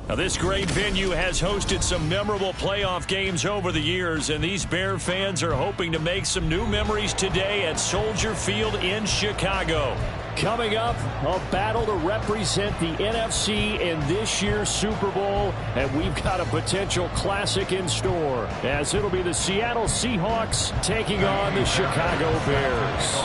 Now, this great venue has hosted some memorable playoff games over the years, and these Bear fans are hoping to make some new memories today at Soldier Field in Chicago. Coming up, a battle to represent the NFC in this year's Super Bowl, and we've got a potential classic in store, as it'll be the Seattle Seahawks taking on the Chicago Bears.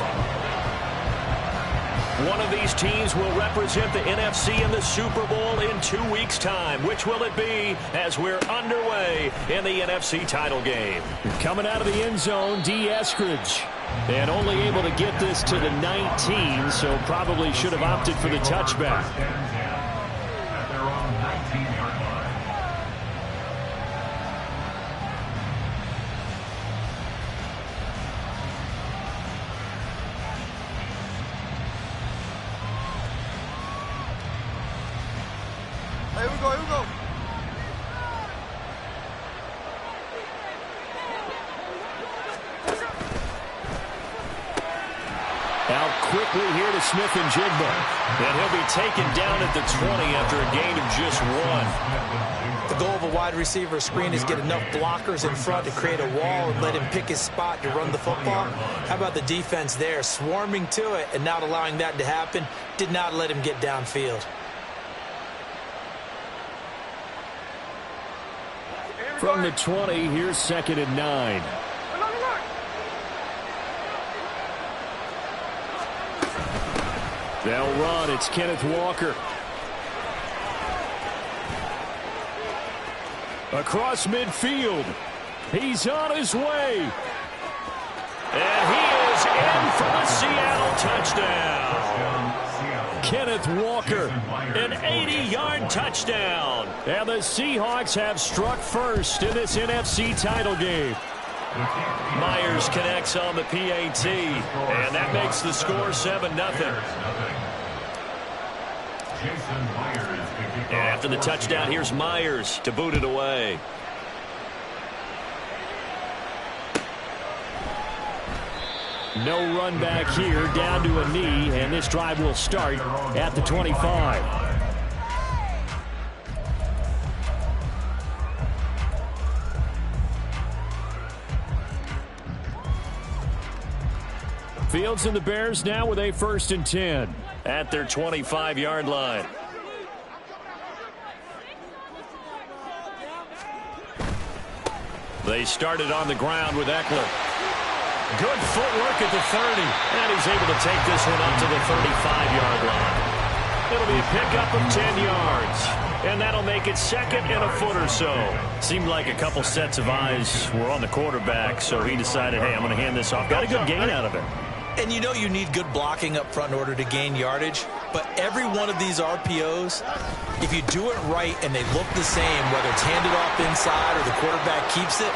One of these teams will represent the NFC in the Super Bowl in 2 weeks' time. Which will it be as we're underway in the NFC title game? Coming out of the end zone, D. Eskridge. And only able to get this to the 19, so probably should have opted for the touchback. Here we go, here we go. Out quickly here to Smith and Jigba. And he'll be taken down at the 20 after a gain of just 1. The goal of a wide receiver screen is get enough blockers in front to create a wall and let him pick his spot to run the football. How about the defense there, swarming to it and not allowing that to happen? Did not let him get downfield. From the 20, here's 2nd and 9. They'll run. It's Kenneth Walker. Across midfield. He's on his way. And he is in for the Seattle touchdown. Kenneth Walker, an 80-yard touchdown. And the Seahawks have struck first in this NFC title game. Myers connects on the PAT, and that makes the score 7-0. And after the touchdown, here's Myers to boot it away. No run back here, down to a knee, and this drive will start at the 25. Fields and the Bears now with a 1st and 10 at their 25-yard line. They started on the ground with Eckler. Good footwork at the 30, and he's able to take this one up to the 35-yard line. It'll be a pickup of 10 yards, and that'll make it 2nd and a foot or so. Seemed like a couple sets of eyes were on the quarterback, so he decided, hey, I'm going to hand this off. Got a good gain out of it. And you know you need good blocking up front in order to gain yardage, but every one of these RPOs, if you do it right and they look the same, whether it's handed off inside or the quarterback keeps it,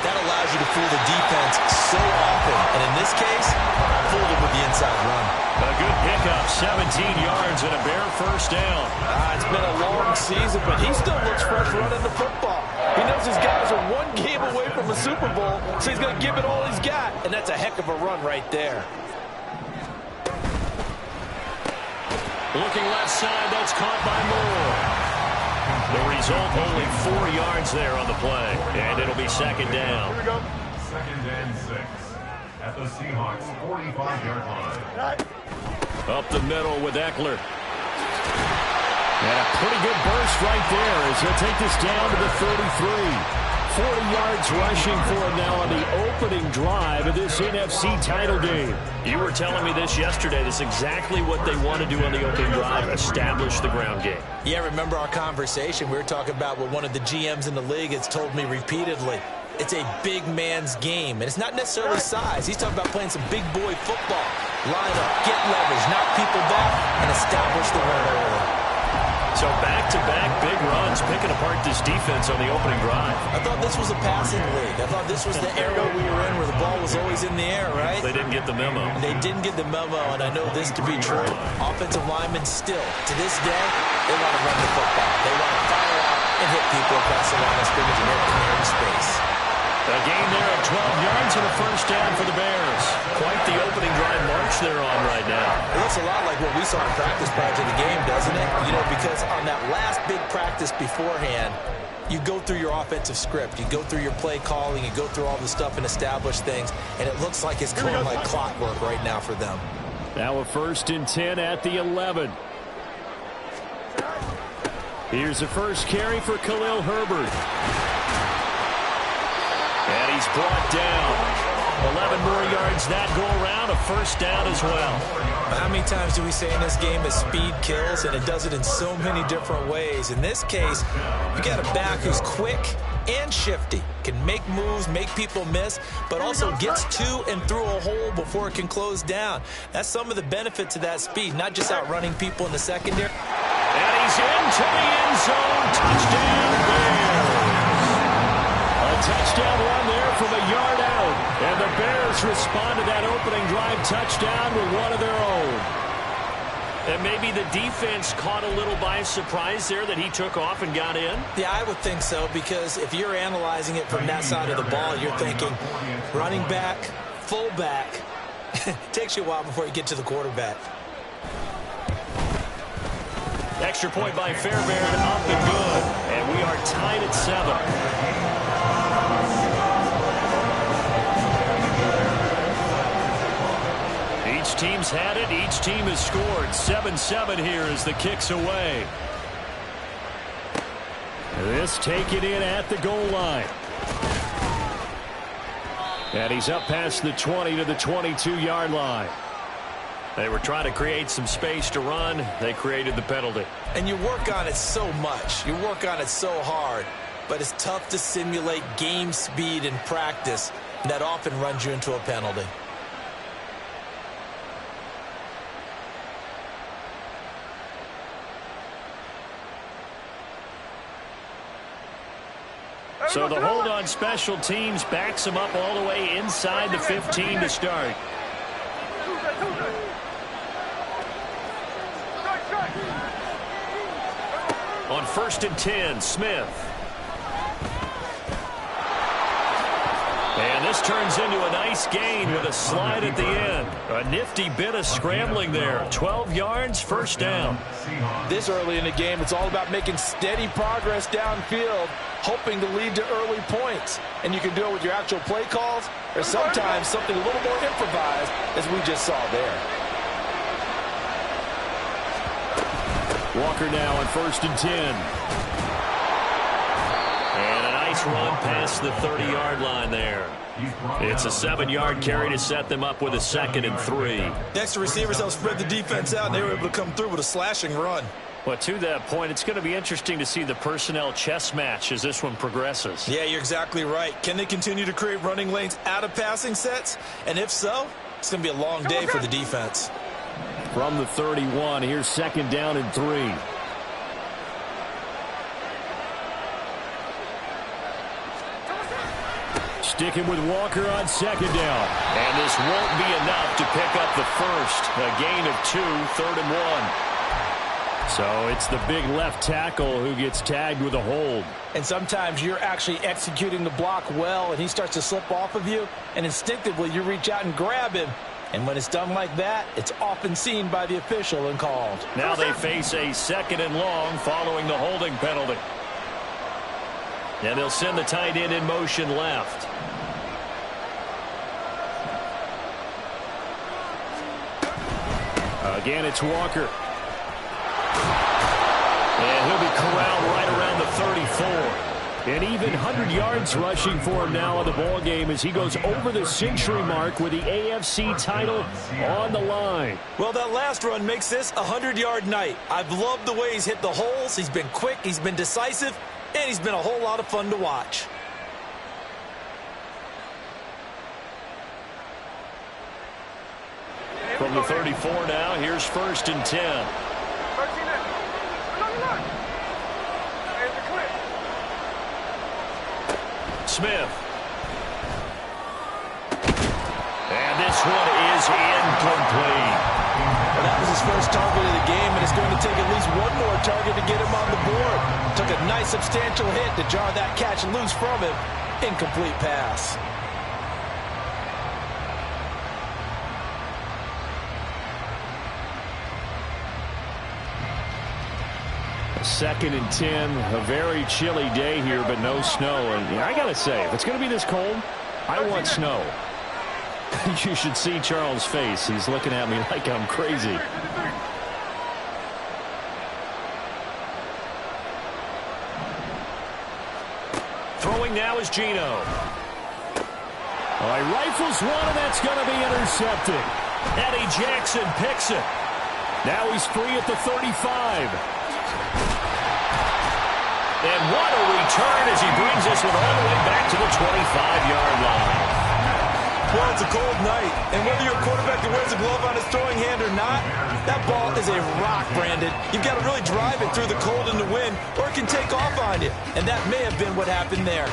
that allows you to fool the defense so often. And in this case, fooled it with the inside run. A good pickup, 17 yards and a Bear 1st down. It's been a long season, but he still looks fresh running the football. He knows his guys are one game away from a Super Bowl, so he's going to give it all he's got. And that's a heck of a run right there. Looking left side, that's caught by Moore. The result, only 4 yards there on the play, and it'll be 2nd down. Here we go. 2nd and 6 at the Seahawks 45-yard line. Up the middle with Eckler. And a pretty good burst right there as he'll take this down to the 33. 40 yards rushing for him now on the opening drive of this NFC title game. You were telling me this yesterday. This is exactly what they want to do on the opening drive, establish the ground game. Yeah, remember our conversation? We were talking about what one of the GMs in the league has told me repeatedly. It's a big man's game, and it's not necessarily size. He's talking about playing some big boy football. Line up, get leverage, knock people back, and establish the run early. So back-to-back big runs, picking apart this defense on the opening drive. I thought this was a passing league. I thought this was the era we were in where the ball was always in the air, right? They didn't get the memo. They didn't get the memo, and I know this to be true. Offensive linemen still, to this day, they want to run the football. They want to fire out and hit people across the line of scrimmage and hit canary space. A gain there of 12 yards and a first down for the Bears. Quite the opening drive march they're on right now. It looks a lot like what we saw in practice prior to the game, doesn't it? You know, because on that last big practice beforehand, you go through your offensive script. You go through your play calling. You go through all the stuff and establish things. And it looks like it's going like clockwork right now for them. Now a 1st and 10 at the 11. Here's the first carry for Khalil Herbert. And he's brought down. 11 more yards that go around, a first down as well. How many times do we say in this game that speed kills, and it does it in so many different ways? In this case, you got a back who's quick and shifty, can make moves, make people miss, but also gets to and through a hole before it can close down. That's some of the benefit to that speed, not just outrunning people in the secondary. And he's into the end zone. Touchdown, Bears. A touchdown run there from a yard out. And the Bears respond to that opening drive touchdown with one of their own. And maybe the defense caught a little by surprise there that he took off and got in? Yeah, I would think so, because if you're analyzing it from that side of the ball, you're thinking running back, fullback. It takes you a while before you get to the quarterback. Extra point by Fairbairn, up and good. And we are tied at 7. Each team's had it. Each team has scored. 7-7 here as the kick's away. This taken in at the goal line. And he's up past the 20 to the 22-yard line. They were trying to create some space to run. They created the penalty. And you work on it so much. You work on it so hard. But it's tough to simulate game speed in practice. And that often runs you into a penalty. So the hold on special teams backs him up all the way inside the 15 to start. On 1st and 10, Smith. And this turns into a nice gain with a slide at the end. A nifty bit of scrambling there. 12 yards, first down. This early in the game, it's all about making steady progress downfield, hoping to lead to early points. And you can do it with your actual play calls, or sometimes something a little more improvised, as we just saw there. Walker now on 1st and 10. And a nice run past the 30-yard line there. It's a 7-yard carry to set them up with a 2nd and 3. The extra receivers helped spread the defense out, and they were able to come through with a slashing run. Well, to that point, it's going to be interesting to see the personnel chess match as this one progresses. Yeah, you're exactly right. Can they continue to create running lanes out of passing sets? And if so, it's going to be a long day for the defense. From the 31, here's 2nd down and 3. Sticking with Walker on 2nd down. And this won't be enough to pick up the first. A gain of 2, 3rd and 1. So it's the big left tackle who gets tagged with a hold. And sometimes you're actually executing the block well, and he starts to slip off of you, and instinctively you reach out and grab him. And when it's done like that, it's often seen by the official and called. Now they face a 2nd and long following the holding penalty. And they'll send the tight end in motion left. Again, it's Walker. And he'll be corralled right around the 34. And even 100 yards rushing for him now in the ballgame as he goes over the century mark with the AFC title on the line. Well, that last run makes this a 100-yard night. I've loved the way he's hit the holes. He's been quick, he's been decisive, and he's been a whole lot of fun to watch. From the 34 now, here's 1st and 10. Smith. And this one is incomplete. Well, that was his first target of the game, and it's going to take at least one more target to get him on the board. Took a nice substantial hit to jar that catch loose from him, incomplete pass. Second and 10, a very chilly day here, but no snow. And I got to say, if it's going to be this cold, I want snow. You should see Charles' face. He's looking at me like I'm crazy. Throwing now is Geno. All right, rifles one, and that's going to be intercepted. Eddie Jackson picks it. Now he's free at the 35. And what a return as he brings this one all the way back to the 25-yard line. Well, it's a cold night, and whether you're a quarterback that wears a glove on his throwing hand or not, that ball is a rock, Brandon. You've got to really drive it through the cold and the wind, or it can take off on you. And that may have been what happened there.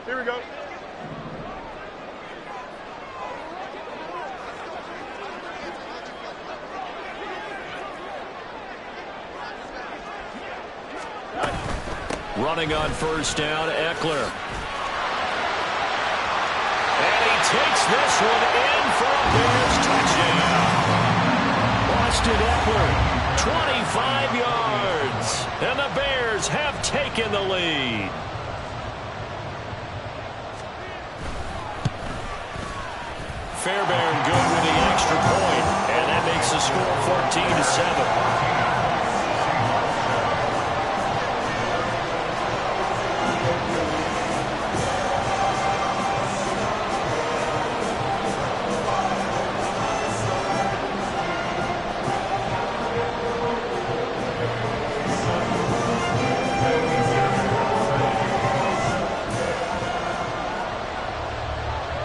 Here we go. Running on first down, Eckler. And he takes this one in for a Bears touchdown. Austin Eckler, 25 yards. And the Bears have taken the lead. Fairbairn good with the extra point. And that makes the score 14-7.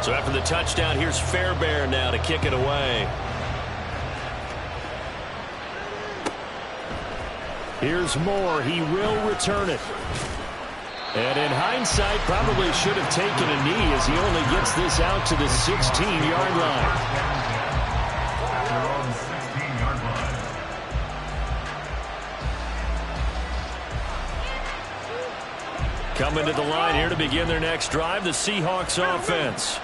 So after the touchdown, here's Fairbairn now to kick it away. Here's Moore. He will return it. And in hindsight, probably should have taken a knee as he only gets this out to the 16-yard line. They're on the 16-yard line. Coming to the line here to begin their next drive, the Seahawks offense.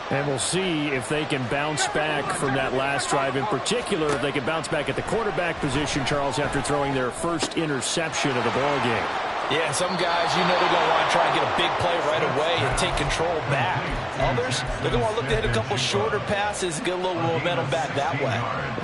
And we'll see if they can bounce back from that last drive. In particular, if they can bounce back at the quarterback position, Charles, after throwing their first interception of the ball game. Yeah, some guys, you know they're going to want to try and get a big play right away and take control back. Others, they're going to want to look to hit a couple shorter passes, get a little momentum back that way.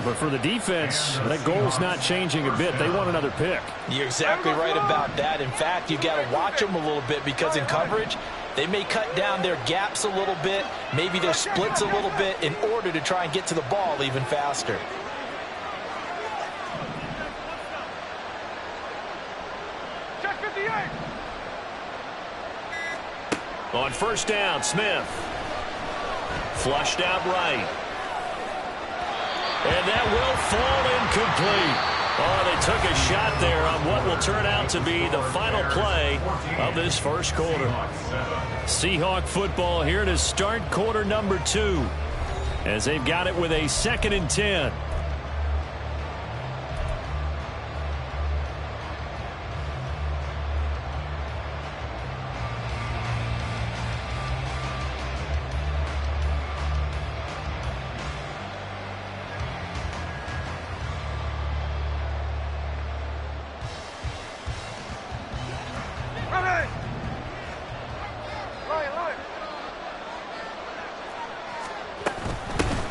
But for the defense, that goal's not changing a bit. They want another pick. You're exactly right about that. In fact, you've got to watch them a little bit because in coverage, they may cut down their gaps a little bit, maybe their splits a little bit in order to try and get to the ball even faster. On first down, Smith. Flushed out right. And that will fall incomplete. Oh, they took a shot there on what will turn out to be the final play of this first quarter. Seahawk football here to start quarter number 2 as they've got it with a 2nd and 10.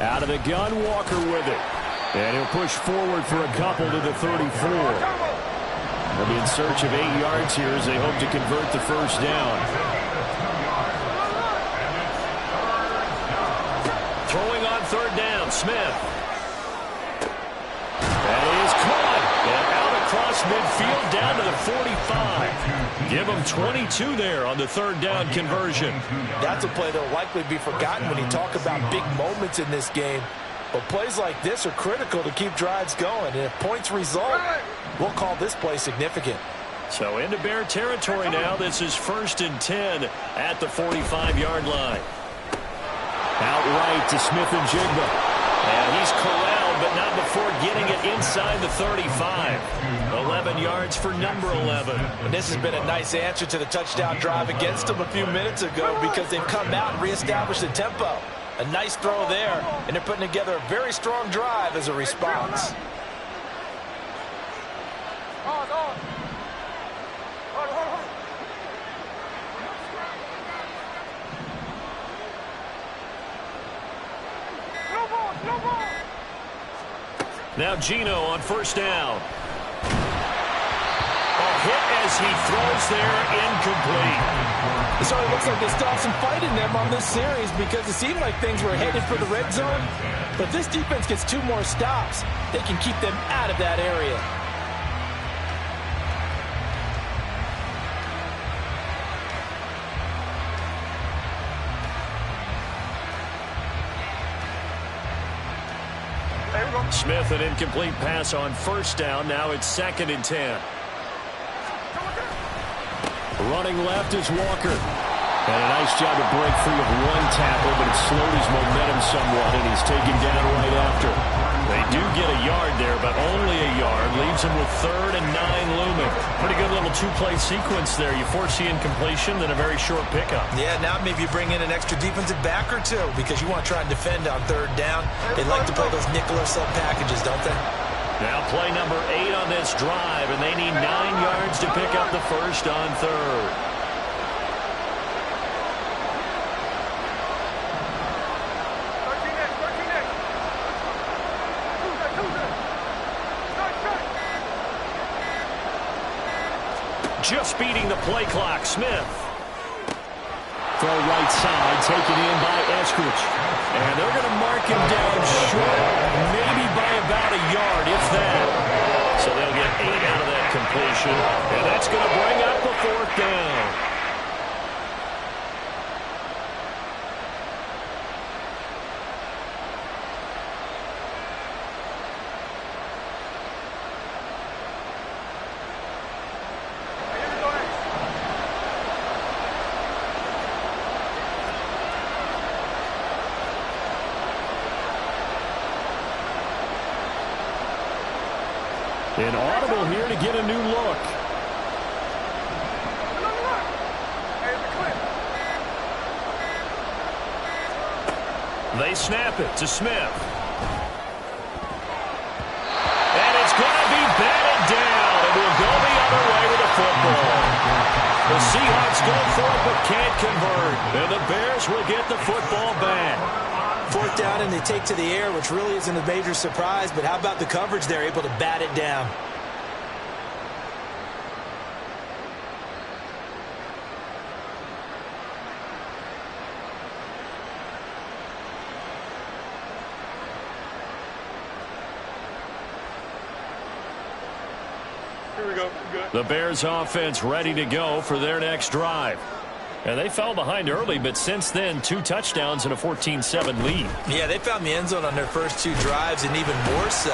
Out of the gun, Walker with it. And he'll push forward for a couple to the 34. They'll be in search of 8 yards here as they hope to convert the first down. Throwing on third down, Smith. That is caught. And out across midfield down to the 45. Give them 22 there on the third down conversion. That's a play that will likely be forgotten when you talk about big moments in this game. But plays like this are critical to keep drives going. And if points result, we'll call this play significant. So into Bear territory now. This is 1st and 10 at the 45-yard line. Out right to Smith and Jigba. And he's corralled but not before getting it inside the 35. 11 yards for number 11. And this has been a nice answer to the touchdown drive against them a few minutes ago because they've come out and reestablished the tempo. A nice throw there, and they're putting together a very strong drive as a response. Now Gino on first down. A hit as he throws there, incomplete. It certainly looks like they still have some fight in them on this series because it seemed like things were headed for the red zone. But if this defense gets 2 more stops, they can keep them out of that area. Smith, an incomplete pass on first down. Now it's 2nd and 10. Running left is Walker. And a nice job to break free of one tackle, but it slowed his momentum somewhat, and he's taken down right after. They do get a yard there, but only a yard. Leaves him with 3rd and 9 looming. Pretty good little 2-play sequence there. You force the incompletion, then a very short pickup. Yeah, now maybe you bring in an extra defensive back or two because you want to try and defend on 3rd down. They like to play those nickel or sub packages, don't they? Now play number 8 on this drive, and they need 9 yards to pick up the first on 3rd. Just beating the play clock. Smith. Throw right side, taken in by Eskridge. And they're going to mark him down short, maybe by about a yard, if that. So they'll get 8 out of that completion. And that's going to bring up the 4th down. An audible here to get a new look. They snap it to Smith. And it's going to be batted down. And we'll go the other way with the football. The Seahawks go for it but can't convert. And the Bears will get the football back. 4th down and they take to the air, which really isn't a major surprise, but how about the coverage? They're able to bat it down. Here we go. Good. The Bears offense ready to go for their next drive. And they fell behind early, but since then, 2 touchdowns and a 14-7 lead. Yeah, they found the end zone on their first 2 drives, and even more so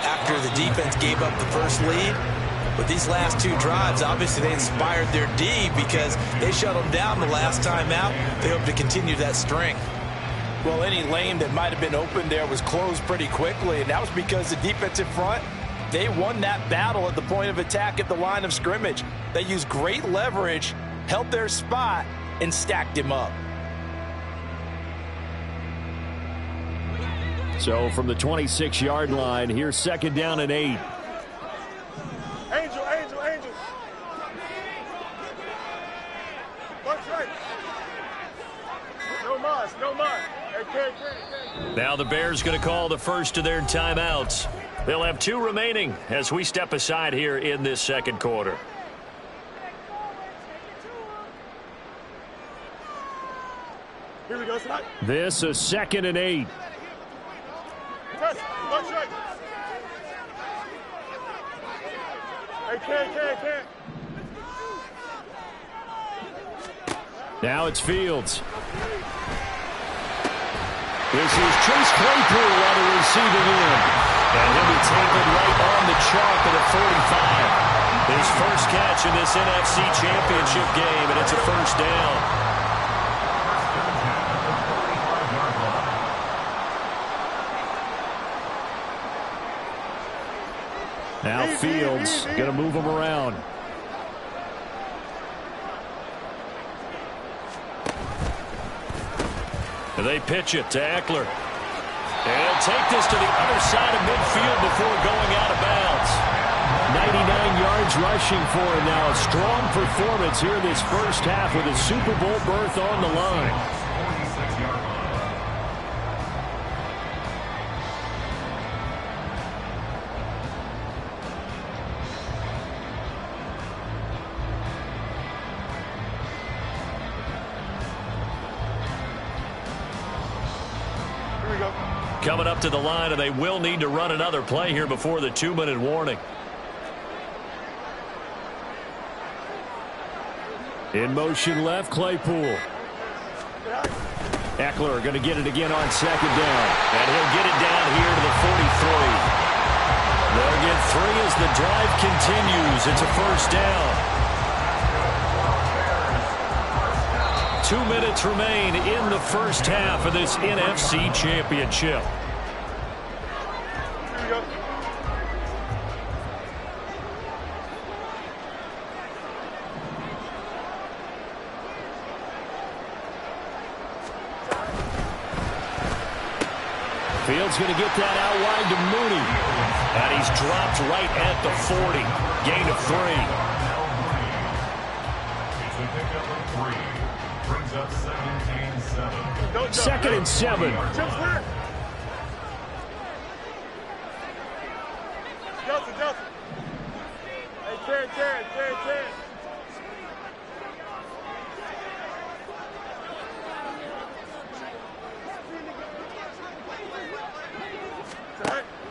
after the defense gave up the first lead. But these last 2 drives, obviously they inspired their D because they shut them down the last time out. They hope to continue that string. Well, any lane that might have been open there was closed pretty quickly, and that was because the defensive front, they won that battle at the point of attack at the line of scrimmage. They used great leverage, held their spot, and stacked him up. So from the 26-yard line, here's 2nd down and 8. Angel. Watch right. No mas. Hey. Now the Bears going to call the first of their timeouts. They'll have 2 remaining as we step aside here in this 2nd quarter. Here we go, Scott. This is 2nd and 8. Watch right. Hey, can. Now it's Fields. This is Chase Claypool on the receiving end. And he'll be taken right on the chalk at the 45. His first catch in this NFC Championship game, and it's a first down. Fields. Going to move him around. And they pitch it to Eckler. And he'll take this to the other side of midfield before going out of bounds. 99 yards rushing for him now. A strong performance here this first half with a Super Bowl berth on the line. Coming up to the line, and they will need to run another play here before the 2-minute warning. In motion left, Claypool. Eckler going to get it again on second down. And he'll get it down here to the 43. They'll get 3 as the drive continues. It's a first down. 2 minutes remain in the first half of this NFC Championship. Here we go. Fields going to get that out wide to Mooney. And he's dropped right at the 40. Gain of 3. Brings up 17-7. Second and 7. Johnson. Hey, Terry.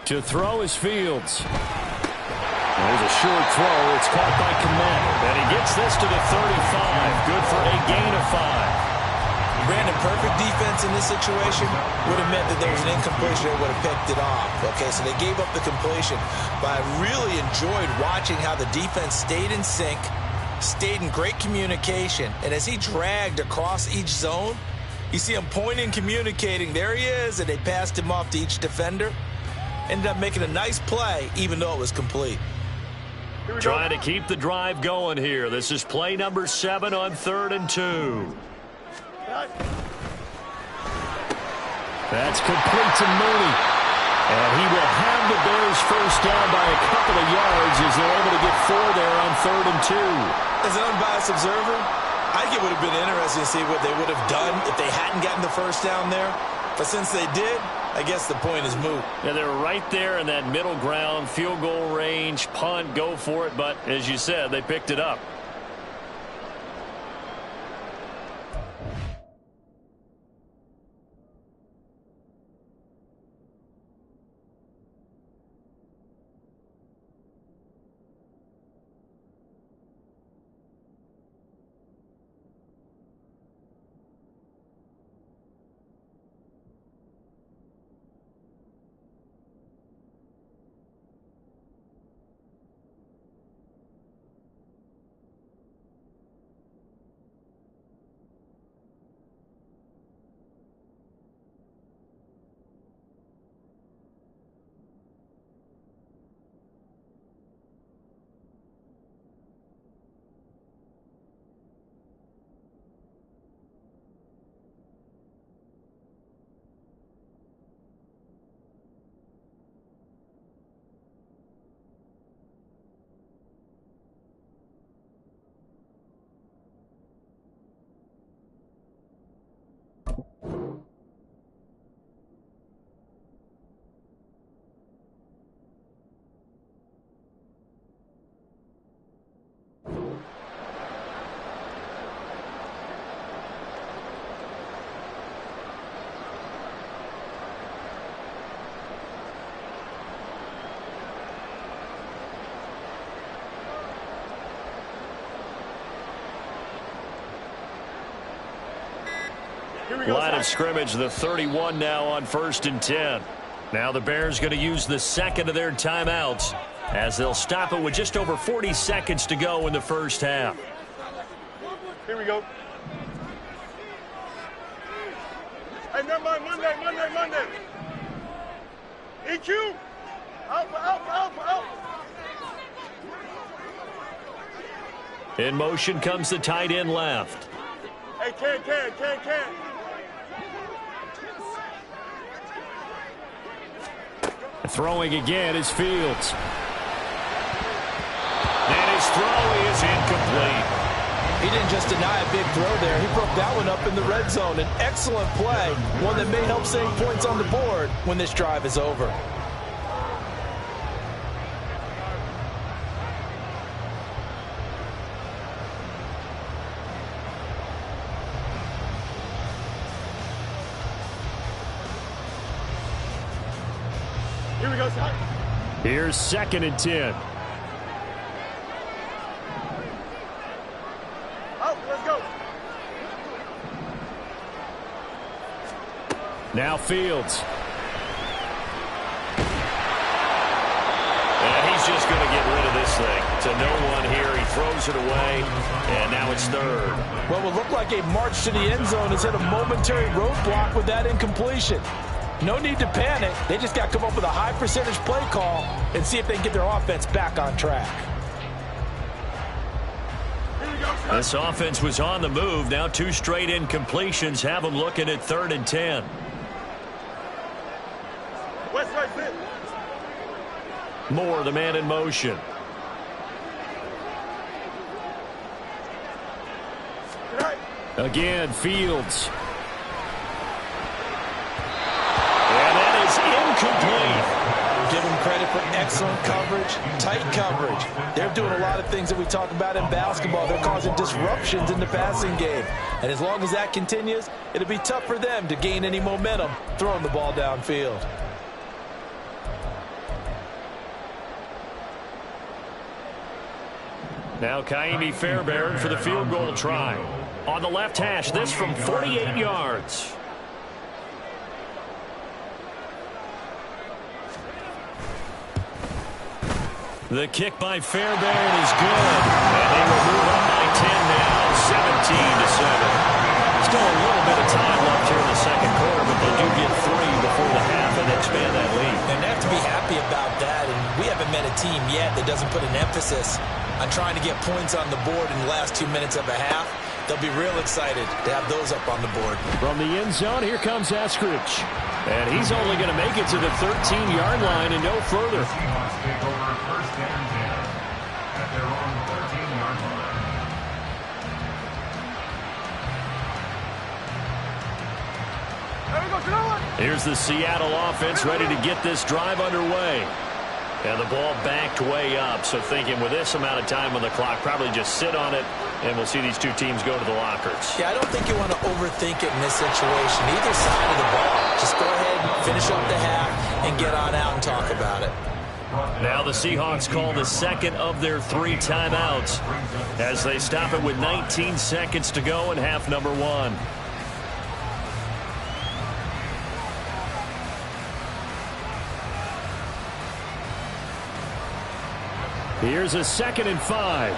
To throw is Fields. There's a short throw. It's caught by Kmet. And he gets this to the 35. Good for a gain of 5. Brandon, perfect defense in this situation would have meant that there was an incompletion. They would have picked it off. Okay, so they gave up the completion. But I really enjoyed watching how the defense stayed in sync, stayed in great communication. And as he dragged across each zone, you see him pointing, communicating. There he is, and they passed him off to each defender. Ended up making a nice play, even though it was complete. Trying to keep the drive going here. This is play number 7 on 3rd and 2. That's complete to Mooney. And he will have the Bears first down by a couple of yards as they're able to get 4 there on 3rd and 2. As an unbiased observer, I think it would have been interesting to see what they would have done if they hadn't gotten the first down there. But since they did, I guess the point is moot. Yeah, they're right there in that middle ground, field goal range, punt, go for it. But as you said, they picked it up. Line of scrimmage, the 31 now on 1st and 10. Now the Bears going to use the second of their timeouts as they'll stop it with just over 40 seconds to go in the first half. Here we go. Hey, never mind. Monday. EQ. Alpha. In motion comes the tight end left. Hey, can. Throwing again is Fields. And his throw is incomplete. He didn't just deny a big throw there. He broke that one up in the red zone. An excellent play, one that may help save points on the board when this drive is over. Here we go, son. Here's 2nd and 10. Let's go. Now Fields. And he's just going to get rid of this thing. To no one here. He throws it away, and now it's 3rd. What will look like a march to the end zone has hit a momentary roadblock with that incompletion. No need to panic. They just got to come up with a high percentage play call and see if they can get their offense back on track. This offense was on the move. Now 2 straight incompletions have them looking at 3rd and 10. West side sit. Moore, the man in motion. Right. Again, Fields. And that is incomplete. Give them credit for excellent coverage, tight coverage. They're doing a lot of things that we talk about in basketball. They're causing disruptions in the passing game. And as long as that continues, it'll be tough for them to gain any momentum throwing the ball downfield. Now Kaimi Fairbairn for the field goal try. On the left hash, this from 48 yards. The kick by Fairbairn is good. And they will move up by 10 now, 17-7. Still a little bit of time left here in the second quarter, but they do get 3 before the half and expand that lead. And they have to be happy about that. And we haven't met a team yet that doesn't put an emphasis on trying to get points on the board in the last 2 minutes of a half. They'll be real excited to have those up on the board. From the end zone, here comes Eskridge. And he's only going to make it to the 13-yard line and no further. Seahawks take over 1st and 10 at their own 13-yard line. There we go, Genoa. Here's the Seattle offense ready to get this drive underway. And the ball backed way up, so thinking with this amount of time on the clock, probably just sit on it, and we'll see these 2 teams go to the lockers. Yeah, I don't think you want to overthink it in this situation. Either side of the ball. Just go ahead, finish up the half, and get on out and talk about it. Now the Seahawks call the 2nd of their 3 timeouts as they stop it with 19 seconds to go in half number 1. Here's a 2nd and 5.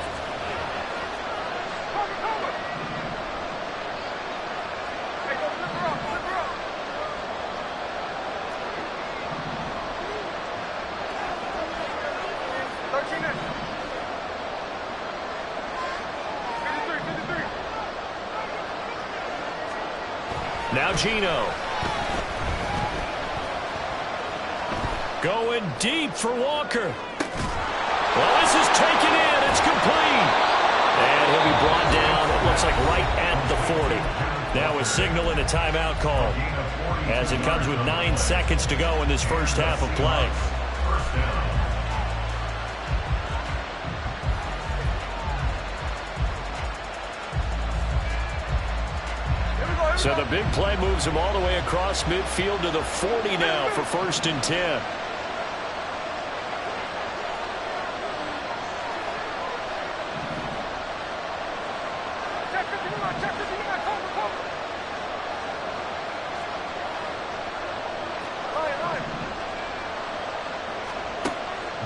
Now Gino. Going deep for Walker. Well, this is taken in. It's complete. And he'll be brought down, it looks like right at the 40. Now a signal and a timeout call as it comes with 9 seconds to go in this first half of play. So the big play moves him all the way across midfield to the 40 now for 1st and 10.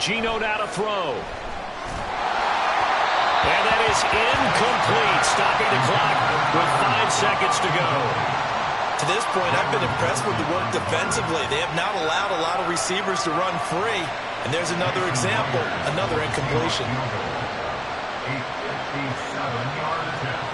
Gino now to throw. And that is incomplete, stopping the clock with 5 seconds to go. To this point, I've been impressed with the work defensively. They have not allowed a lot of receivers to run free. And there's another example, another incompletion. 57-yard attempt.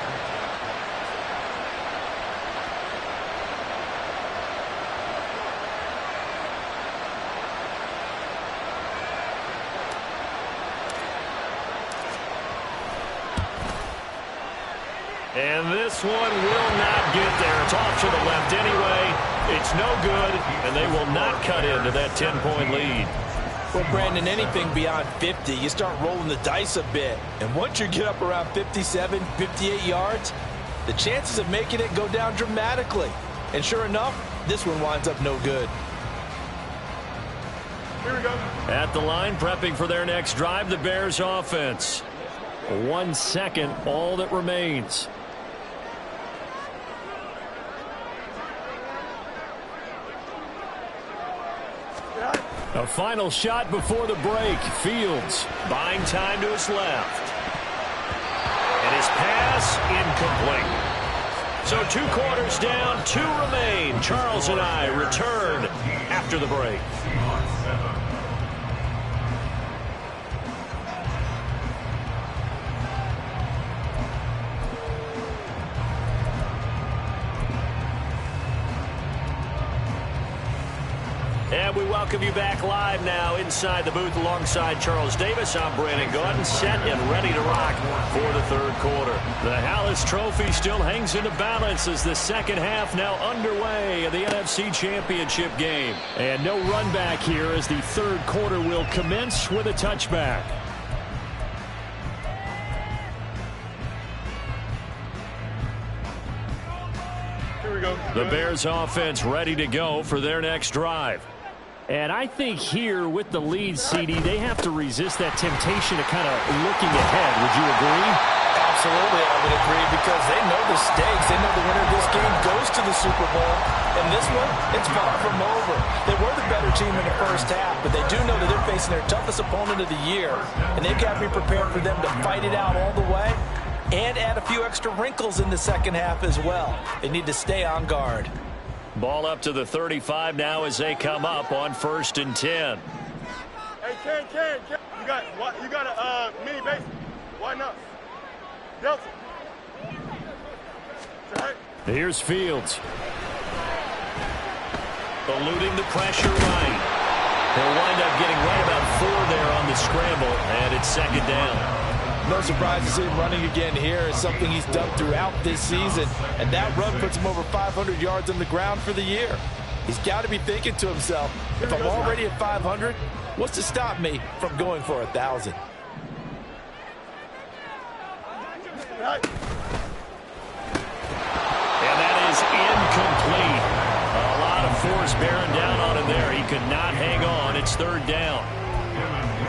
And this one will not get there. It's off to the left anyway. It's no good, and they will not cut into that 10-point lead. Well, Brandon, anything beyond 50, you start rolling the dice a bit. And once you get up around 57, 58 yards, the chances of making it go down dramatically. And sure enough, this one winds up no good. Here we go. At the line, prepping for their next drive, the Bears offense. 1 second, all that remains. A final shot before the break. Fields buying time to his left. And his pass incomplete. So 2 quarters down, 2 remain. Charles and I return after the break. And we welcome you back live now inside the booth alongside Charles Davis. I'm Brandon Gaudin, set and ready to rock for the 3rd quarter. The Hallis Trophy still hangs in the balance as the second half now underway of the NFC Championship game. And no run back here as the 3rd quarter will commence with a touchback. Here we go. The Bears offense ready to go for their next drive. And I think here with the lead, CD, they have to resist that temptation of kind of looking ahead. Would you agree? Absolutely, I would agree, because they know the stakes. They know the winner of this game goes to the Super Bowl. And this one, it's far from over. They were the better team in the first half, but they do know that they're facing their toughest opponent of the year. And they've got to be prepared for them to fight it out all the way and add a few extra wrinkles in the second half as well. They need to stay on guard. Ball up to the 35 now as they come up on 1st and 10. Hey, Ken. You got a mini base. Why not? Delta. Right. Here's Fields. Eluding the pressure right. He'll wind up getting right about 4 there on the scramble, and it's 2nd down. No surprise to see him running again here. It's something he's done throughout this season. And that run puts him over 500 yards on the ground for the year. He's got to be thinking to himself, if I'm already at 500, what's to stop me from going for 1,000? Right. And that is incomplete. A lot of force bearing down on him there. He could not hang on. It's 3rd down.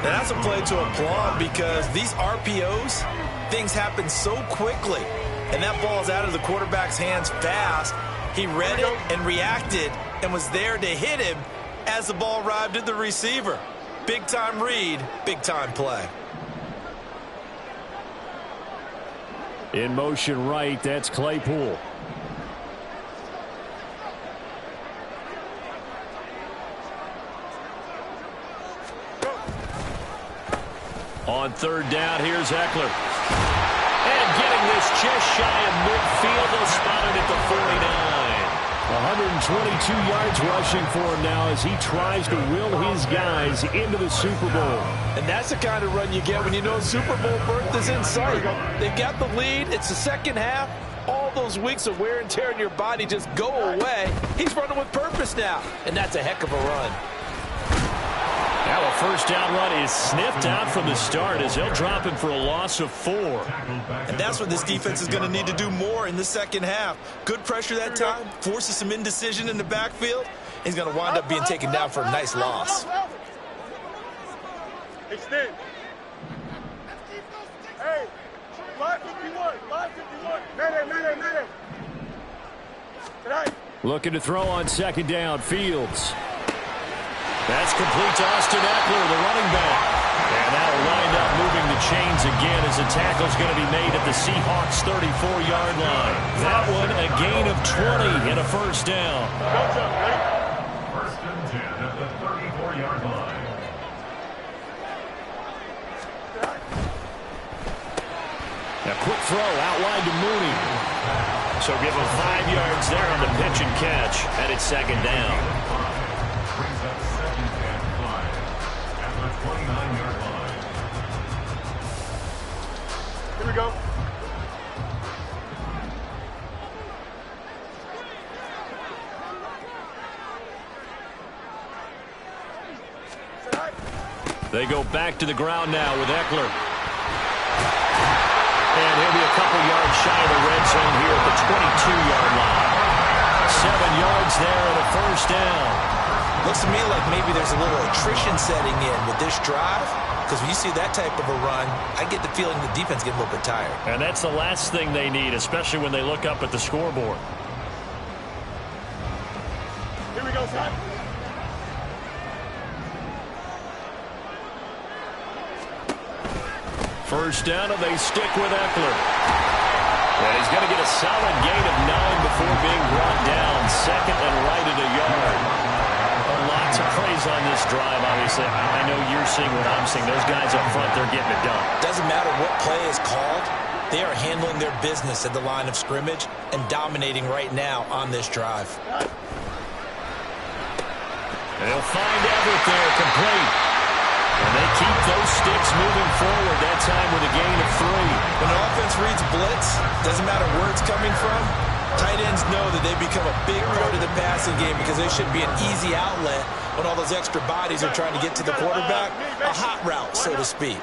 And that's a play to applaud, because these RPOs, things happen so quickly. And that ball is out of the quarterback's hands fast. He read it and reacted and was there to hit him as the ball arrived at the receiver. Big-time read, big-time play. In motion right, that's Claypool. On 3rd down, here's Eckler. And getting this just shy of midfield, they'll spot it at the 49. 122 yards rushing for him now as he tries to will his guys into the Super Bowl. And that's the kind of run you get when you know Super Bowl berth is in sight. They've got the lead. It's the second half. All those weeks of wear and tear in your body just go away. He's running with purpose now, and that's a heck of a run. Now a 1st down run is sniffed out from the start as they'll drop him for a loss of 4. And that's what this defense is going to need to do more in the second half. Good pressure that time, forces some indecision in the backfield. He's going to wind up being taken down for a nice loss. Extend. Hey, 551. Mayday. Tonight. Looking to throw on 2nd down, Fields. That's complete to Austin Eckler, the running back. And that'll wind up moving the chains again as the tackle's going to be made at the Seahawks' 34-yard line. That one a gain of 20 and a 1st down. 1st and 10 at the 34-yard line. A quick throw out wide to Mooney. So give him 5 yards there on the pitch and catch, and it's second down. Brings up second and 5 at the 29-yard line. Here we go. They go back to the ground now with Eckler. And he'll be a couple yards shy of the red zone here at the 22-yard line. 7 yards there and a first down. Looks to me like maybe there's a little attrition setting in with this drive, because when you see that type of a run, I get the feeling the defense getting a little bit tired. And that's the last thing they need, especially when they look up at the scoreboard. Here we go, son. First down, and they stick with Eckler. And he's going to get a solid gain of 9 before being brought down. Second and right at a yard. Lots of praise on this drive, obviously. I know you're seeing what I'm seeing. Those guys up front, they're getting it done. Doesn't matter what play is called. They are handling their business at the line of scrimmage and dominating right now on this drive. They'll find Everett there, complete. And they keep those sticks moving forward, that time with a gain of 3. When an offense reads blitz, doesn't matter where it's coming from, tight ends know that they become a big part of the passing game because they should be an easy outlet when all those extra bodies are trying to get to the quarterback. A hot route, so to speak.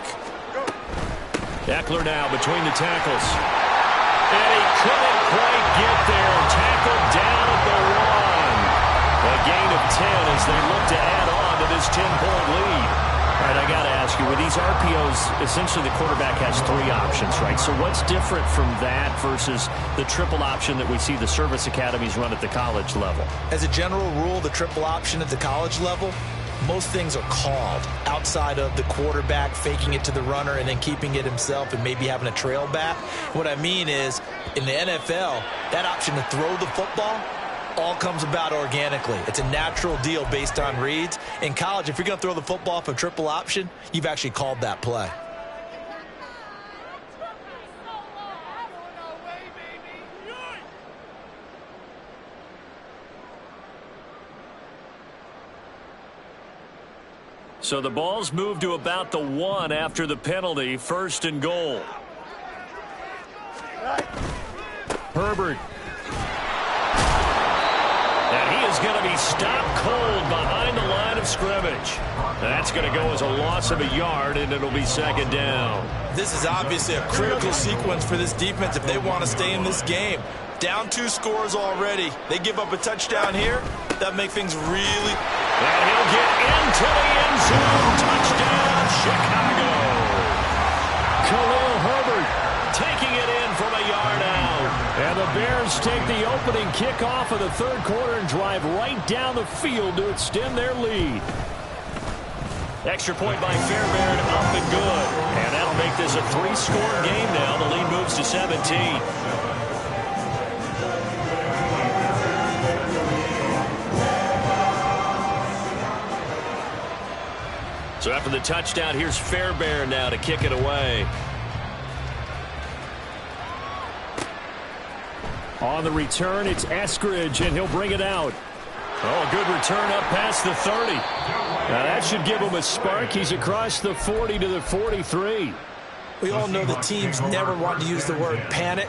Eckler now between the tackles. And he couldn't quite get there. Tackled down at the 1. A gain of 10 as they look to add on to this 10-point lead. All right, I got to ask you, with these RPOs, essentially the quarterback has 3 options, right? So what's different from that versus the triple option that we see the service academies run at the college level? As a general rule, the triple option at the college level, most things are called outside of the quarterback faking it to the runner and then keeping it himself and maybe having a trail back. What I mean is, in the NFL, that option to throw the football all comes about organically. It's a natural deal based on reads. In college, if you're going to throw the football for triple option, you've actually called that play. So the ball's moved to about the 1 after the penalty. First and goal. Herbert. And he is going to be stopped cold behind the line of scrimmage. That's going to go as a loss of a yard, and it'll be second down. This is obviously a critical sequence for this defense if they want to stay in this game. Down 2 scores already. They give up a touchdown here. That make things really... And he'll get into the end zone. Touchdown, Chicago. Khalil Herbert taking it in from a yard out. And the Bears take the opening kickoff of the 3rd quarter and drive right down the field to extend their lead. Extra point by Fairbairn, up and good. And that'll make this a 3-score game now. The lead moves to 17. So after the touchdown, here's Fairbairn now to kick it away. On the return, it's Eskridge, and he'll bring it out. Oh, good return up past the 30. Now that should give him a spark. He's across the 40 to the 43. We all know the teams never want to use the word panic.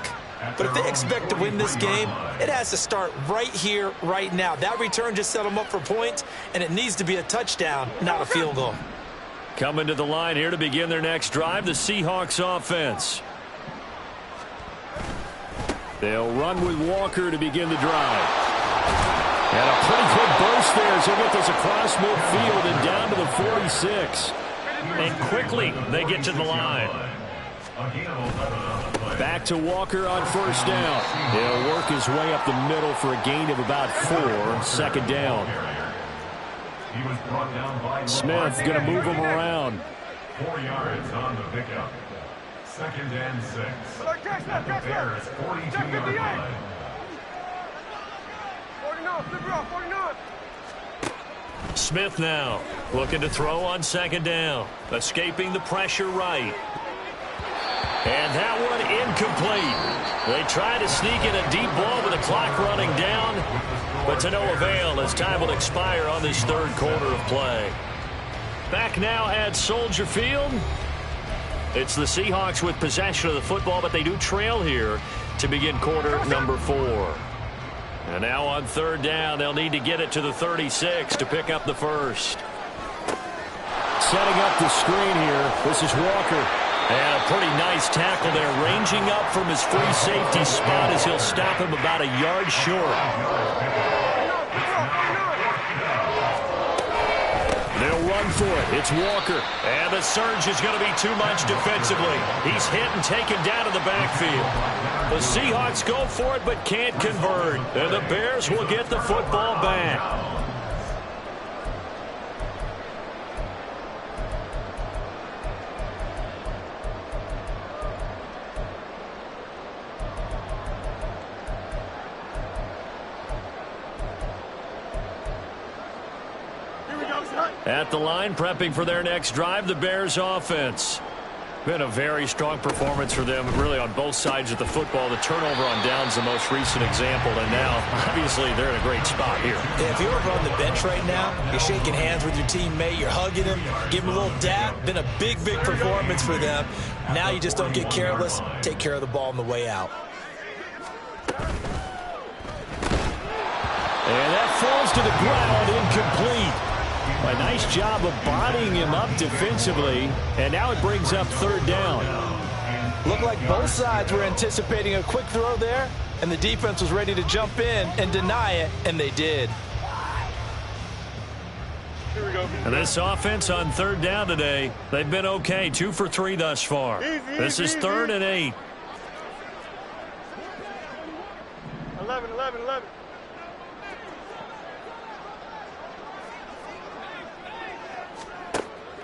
But if they expect to win this game, it has to start right here, right now. That return just set them up for points, and it needs to be a touchdown, not a field goal. Coming to the line here to begin their next drive, the Seahawks offense. They'll run with Walker to begin the drive. And a pretty quick burst there as he'll get this across midfield and down to the 46. And quickly they get to the line. Back to Walker on first down. He'll work his way up the middle for a gain of about 4. Second down. Smith going to move him around. 4 yards on the pickup. Second and 6. At the Bears' 42-yard line. 49. Smith now looking to throw on second down. Escaping the pressure right. And that one incomplete. They try to sneak in a deep ball with the clock running down, but to no avail as time will expire on this third quarter of play. Back now at Soldier Field. It's the Seahawks with possession of the football, but they do trail here to begin quarter number 4. And now on third down, they'll need to get it to the 36 to pick up the first. Setting up the screen here. This is Walker. And a pretty nice tackle there, ranging up from his free safety spot as he'll stop him about a yard short. They'll run for it. It's Walker. And the surge is going to be too much defensively. He's hit and taken down in the backfield. The Seahawks go for it but can't convert. And the Bears will get the football back. At the line, prepping for their next drive, the Bears offense. Been a very strong performance for them, really, on both sides of the football. The turnover on downs, the most recent example, and now, obviously, they're in a great spot here. Yeah, if you're over on the bench right now, you're shaking hands with your teammate, you're hugging him, giving him a little dap. Been a big, big performance for them. Now you just don't get careless. Take care of the ball on the way out. And that falls to the ground, incomplete. A nice job of bodying him up defensively, and now it brings up third down. Looked like both sides were anticipating a quick throw there, and the defense was ready to jump in and deny it, and they did. Here we go. And this offense on third down today, they've been okay, 2 for 3 thus far. This is 3rd and 8. 11.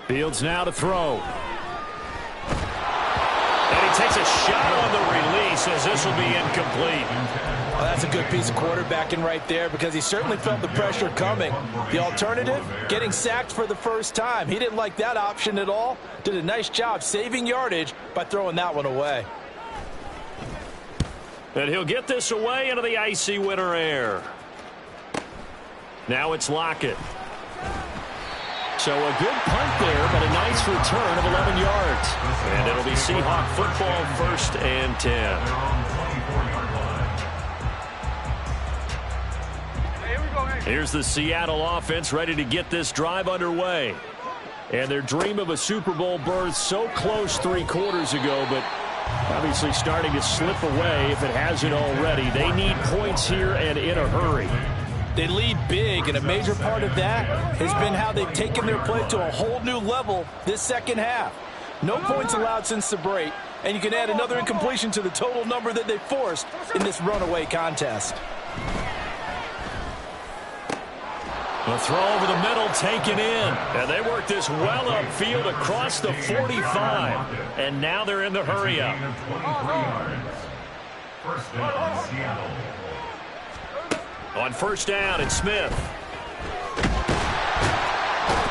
Fields now to throw. And he takes a shot on the release as this will be incomplete. Well, that's a good piece of quarterbacking right there because he certainly felt the pressure coming. The alternative, getting sacked for the first time. He didn't like that option at all. Did a nice job saving yardage by throwing that one away. And he'll get this away into the icy winter air. Now it's Lockett. So a good punt there, but a nice return of 11 yards. And it'll be Seahawk football, 1st and 10. Here's the Seattle offense ready to get this drive underway. And their dream of a Super Bowl berth so close 3 quarters ago, but obviously starting to slip away if it hasn't already. They need points here and in a hurry. They lead big, and a major part of that has been how they've taken their play to a whole new level this second half. No points allowed since the break, and you can add another incompletion to the total number that they forced in this runaway contest. A throw over the middle taken in, and they work this well upfield across the 45, and now they're in the hurry up. 1st down, Seattle. On 1st down, it's Smith.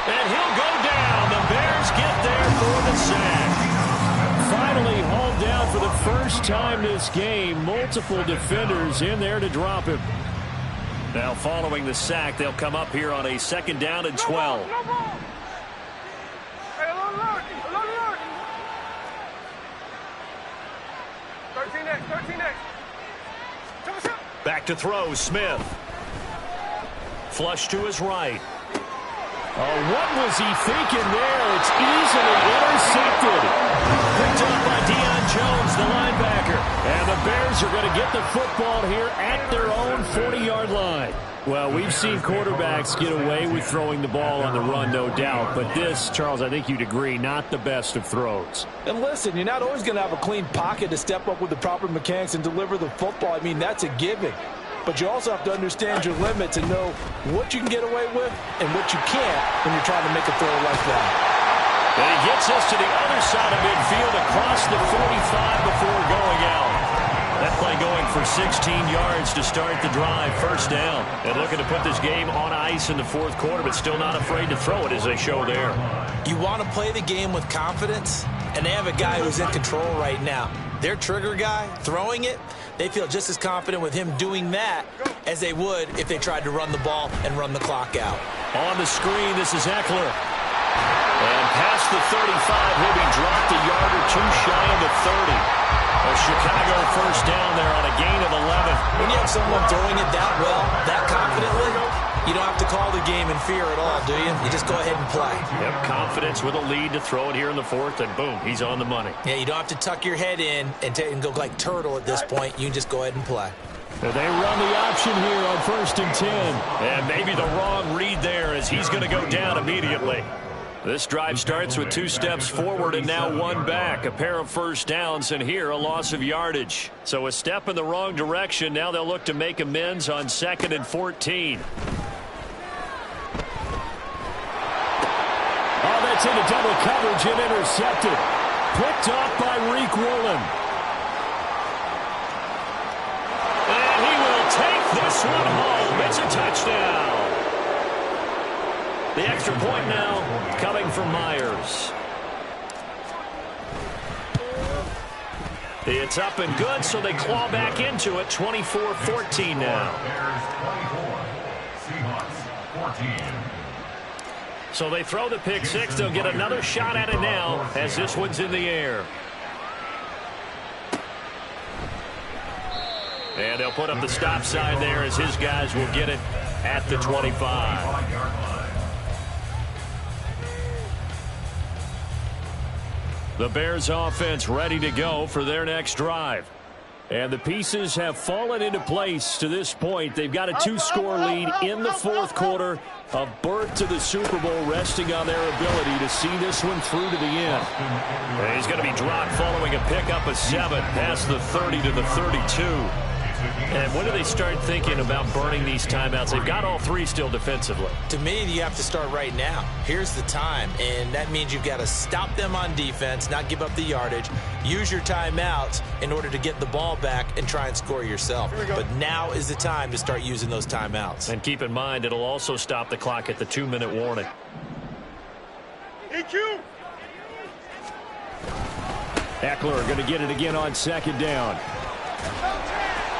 And he'll go down. The Bears get there for the sack. Finally hauled down for the first time this game. Multiple defenders in there to drop him. Now following the sack, they'll come up here on a 2nd down and 12. Back to throw, Smith. Flush to his right. Oh, what was he thinking there? It's easily intercepted. Picked up by Deion Jones, the linebacker. And the Bears are going to get the football here at their own 40-yard line. Well, we've seen quarterbacks get away with throwing the ball on the run, no doubt. But this, Charles, I think you'd agree, not the best of throws. And listen, you're not always going to have a clean pocket to step up with the proper mechanics and deliver the football. I mean, that's a given. But you also have to understand your limits and know what you can get away with and what you can't when you're trying to make a throw like that. And he gets us to the other side of midfield across the 45 before going out. That play going for 16 yards to start the drive, 1st down. And looking to put this game on ice in the 4th quarter, but still not afraid to throw it as they show there. You want to play the game with confidence? and they have a guy who's in control right now. Their trigger guy, throwing it, they feel just as confident with him doing that as they would if they tried to run the ball and run the clock out. On the screen, this is Eckler. And past the 35, he'll be dropped a yard or two shy of the 30. A Chicago first down there on a gain of 11. When you have someone throwing it that well, that confidently, you don't have to call the game in fear at all, do you? You just go ahead and play. Yep, confidence with a lead to throw it here in the fourth, and boom, he's on the money. Yeah, you don't have to tuck your head in and go like turtle at this point. You can just go ahead and play. They run the option here on 1st and 10. And maybe the wrong read there as he's going to go down immediately. This drive starts with 2 steps forward and now 1 back. A pair of first downs, and here a loss of yardage. So a step in the wrong direction. Now they'll look to make amends on 2nd and 14. Oh, that's into double coverage and intercepted. Picked off by Reek Woolen. And he will take this one home. It's a touchdown. The extra point now coming from Myers. It's up and good, so they claw back into it. 24-14 now. Seahawks 14. So they throw the pick six. They'll get another shot at it now as this one's in the air. And they'll put up the stop sign there as his guys will get it at the 25. The Bears offense ready to go for their next drive. And the pieces have fallen into place to this point. They've got a 2-score lead in the fourth quarter. A berth to the Super Bowl resting on their ability to see this one through to the end. And he's going to be dropped following a pickup of 7 past the 30 to the 32. And when do they start thinking about burning these timeouts? They've got all 3 still defensively. To me, you have to start right now. Here's the time, and that means you've got to stop them on defense, not give up the yardage, use your timeouts in order to get the ball back and try and score yourself. But now is the time to start using those timeouts. And keep in mind, it'll also stop the clock at the 2-minute warning. EQ. Eckler going to get it again on 2nd down.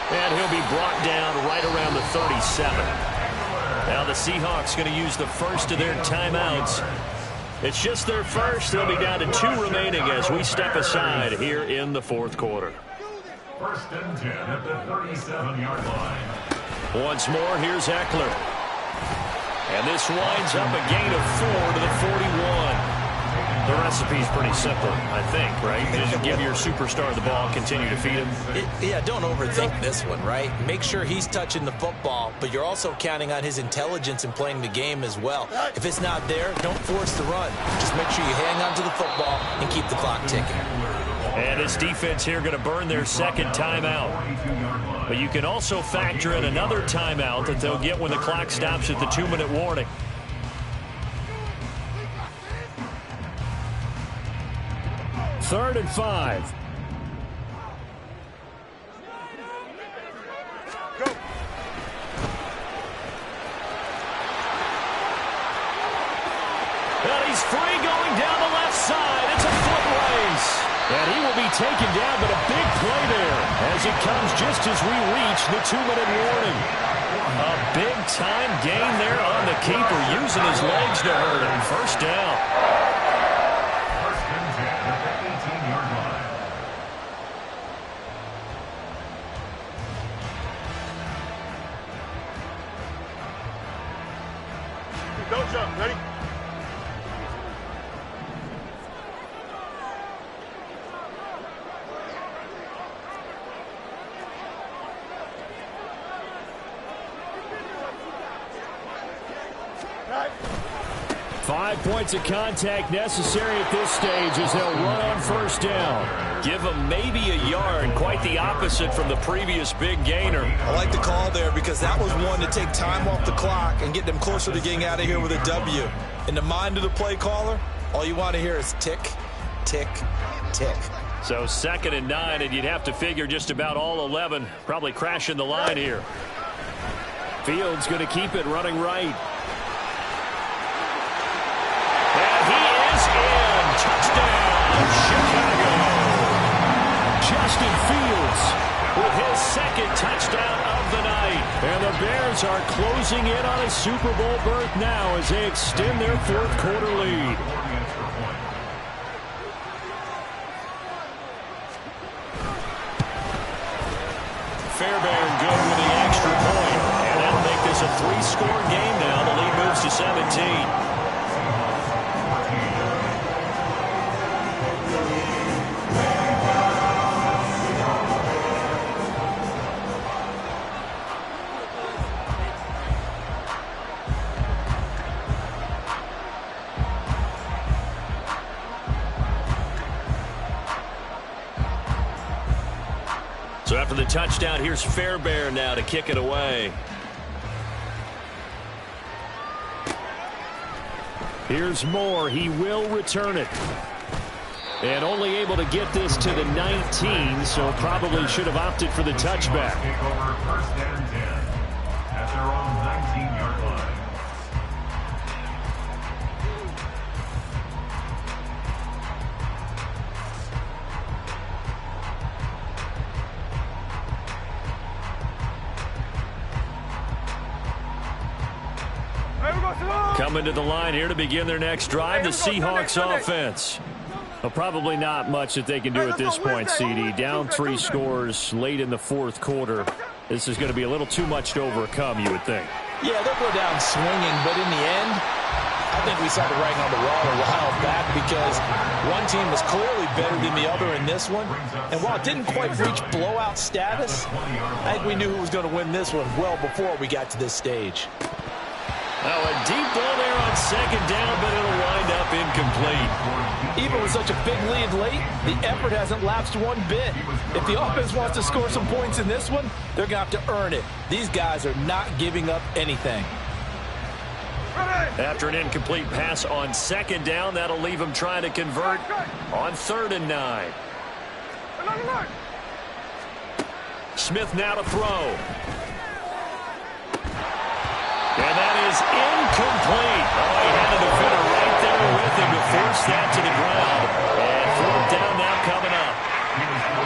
And he'll be brought down right around the 37. Now the Seahawks going to use the first of their timeouts. It's just their first. They'll be down to 2 remaining as we step aside here in the fourth quarter. 1st and 10 at the 37-yard line. Once more, here's Eckler. And this winds up a gain of 4 to the 41. The recipe's pretty simple, I think, right? Just give your superstar the ball, continue to feed him. Yeah, don't overthink this one, right? Make sure he's touching the football, but you're also counting on his intelligence in playing the game as well. If it's not there, don't force the run. Just make sure you hang on to the football and keep the clock ticking. And this defense here going to burn their 2nd timeout. But you can also factor in another timeout that they'll get when the clock stops at the 2-minute warning. Third and 5. Go. Well, he's free going down the left side. It's a foot race. And he will be taken down, but a big play there as it comes just as we reach the 2-minute warning. A big-time gain there on the keeper, using his legs to hurt him. First down. Don't jump. Ready? Right. 5 points of contact necessary at this stage as they'll run on 1st down. Give them maybe a yard. Quite the opposite from the previous big gainer. I like the call there because that was one to take time off the clock and get them closer to getting out of here with a W. In the mind of the play caller, all you want to hear is tick, tick, tick. So 2nd and 9, and you'd have to figure just about all 11 probably crashing the line here. Fields going to keep it running right. And he is in. Touchdown. touchdown, Chicago. Justin Fields with his second touchdown of the night. And the Bears are closing in on a Super Bowl berth now as they extend their fourth quarter lead. Fairbairn good with the extra point. And that'll make this a 3-score game now. The lead moves to 17. So after the touchdown, here's Fairbairn now to kick it away. Here's Moore. He will return it. And only able to get this to the 19, so probably should have opted for the touchback. Take over first and 10 at their own 19-yard line. Coming to the line here to begin their next drive, the Seahawks offense. Well, probably not much that they can do at this point, CD. Down 3 scores late in the fourth quarter. This is going to be a little too much to overcome, you would think. Yeah, they'll go down swinging, but in the end, I think we saw the writing on the wall a while back because one team was clearly better than the other in this one. And while it didn't quite reach blowout status, I think we knew who was going to win this one well before we got to this stage. Well, a deep ball there on second down, but it'll wind up incomplete. Even with such a big lead late, the effort hasn't lapsed one bit. If the offense wants to score some points in this one, they're going to have to earn it. These guys are not giving up anything. After an incomplete pass on second down, that'll leave them trying to convert on 3rd and 9. Smith now to throw. And that is incomplete. Oh, he had a defender right there with him to force that to the ground. And 4th down now coming up.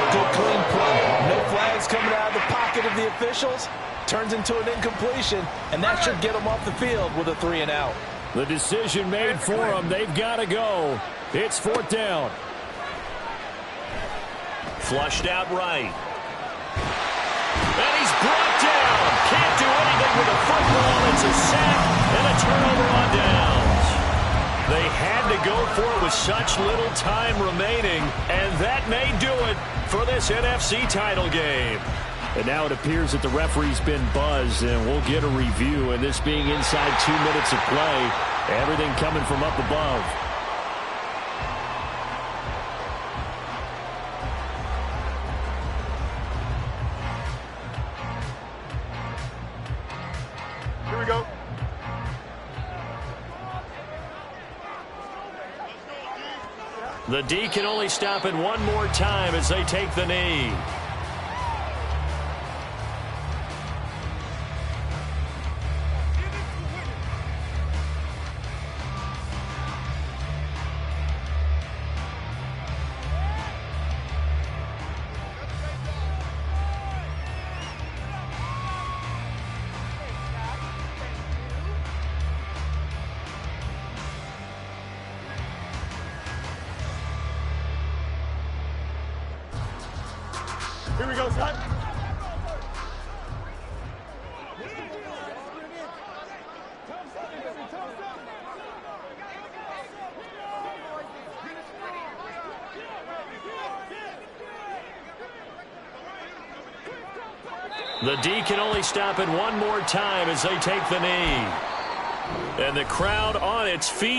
Good clean play. No flags coming out of the pocket of the officials. Turns into an incompletion, and that should get them off the field with a 3 and out. The decision made for them. They've got to go. It's 4th down. Flushed out right. And he's brought down. Can't do anything with a football. It's a sack and a turnover on downs. They had to go for it with such little time remaining, and that may do it for this NFC title game. And now it appears that the referee's been buzzed, and we'll get a review. And this being inside 2 minutes of play, everything coming from up above. Here we go. The D can only stop it one more time as they take the knee. Here we go, Scott. The D can only stop it one more time as they take the knee. And the crowd on its feet.